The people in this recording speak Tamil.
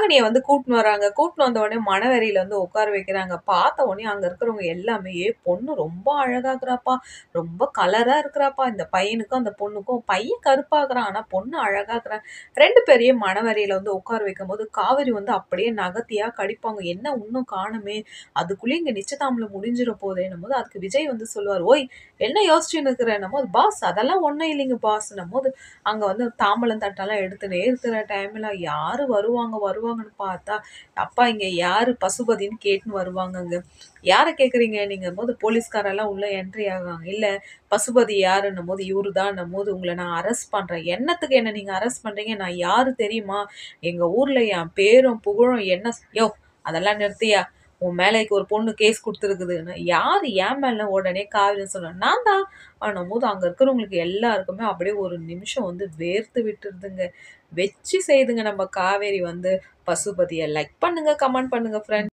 நாகினிய வந்து கூட்டின்னு வராங்க. கூட்டின்னு வந்த உடனே மணவறையில வந்து உட்கார வைக்கிறாங்க. பார்த்த உடனே அங்க இருக்கிறவங்க எல்லாமே, பொண்ணு ரொம்ப அழகா இருக்கிறாப்பா, ரொம்ப கலரா இருக்கிறாப்பா. இந்த பையனுக்கும் அந்த பொண்ணுக்கும் பையன் கருப்பா இருக்கிறான். ஆனா பொண்ணு அழகா இருக்கிறா. 2 பேரையும் மணவறையில வந்து உட்கார வைக்கும்போது, காவேரி வந்து அப்படியே நகத்தியா கடிப்பாங்க. என்ன இன்னும் காணுமே! அதுக்குள்ளயும் இங்க நிச்சயதார்த்தம் முடிஞ்சிற போதேன்னும்போது, அதுக்கு விஜய் வந்து சொல்லுவாரு, "ஓய்! என்ன யோசிச்சுன்னு இருக்கிறன்னும்போது, பாஸ் அதெல்லாம் ஒண்ணும் இல்லைங்க பாஸ்ன்னும்போது, அங்க வந்து தாம்பூலம் தட்டெல்லாம் எடுத்துனே இருக்கிற டைம்ல யாரு வருவாங்க வருவாங்கன்னு பார்த்தா, அப்பா இங்க யாரு பசுபதின்னு கேட்டுன்னு வருவாங்கங்க. யார கேட்குறீங்க நீங்கம்போது, போலீஸ்காரெல்லாம் உள்ள என்ட்ரி ஆகுறாங்க. இல்ல பசுபதி யாருன்னும்போது, இவரு தான்னும்போது, உங்கள நான் அரெஸ்ட் பண்றேன். என்னத்துக்கு என்ன நீங்க அரெஸ்ட் பண்றீங்க? நான் யாரு தெரியுமா? எங்க ஊர்ல என் பேரும் புகழும் என்ன யோவ்! அதெல்லாம் நிறுத்தியா? உன் மேல ஒரு பொண்ணு கேஸ் குடுத்துருக்குதுன்னு. யாரு என் மேல? உடனே காவிரி சொன்னா, நான் தான் பண்ணும்போது, அங்க இருக்கிறவங்களுக்கு எல்லாருக்குமே அப்படியே ஒரு நிமிஷம் வந்து வேர்த்து விட்டுருதுங்க. வெச்சு செய்துங்க நம்ம காவேரி வந்து பசுபதிய. லைக் பண்ணுங்க, கமெண்ட் பண்ணுங்க ஃப்ரெண்ட்ஸ்.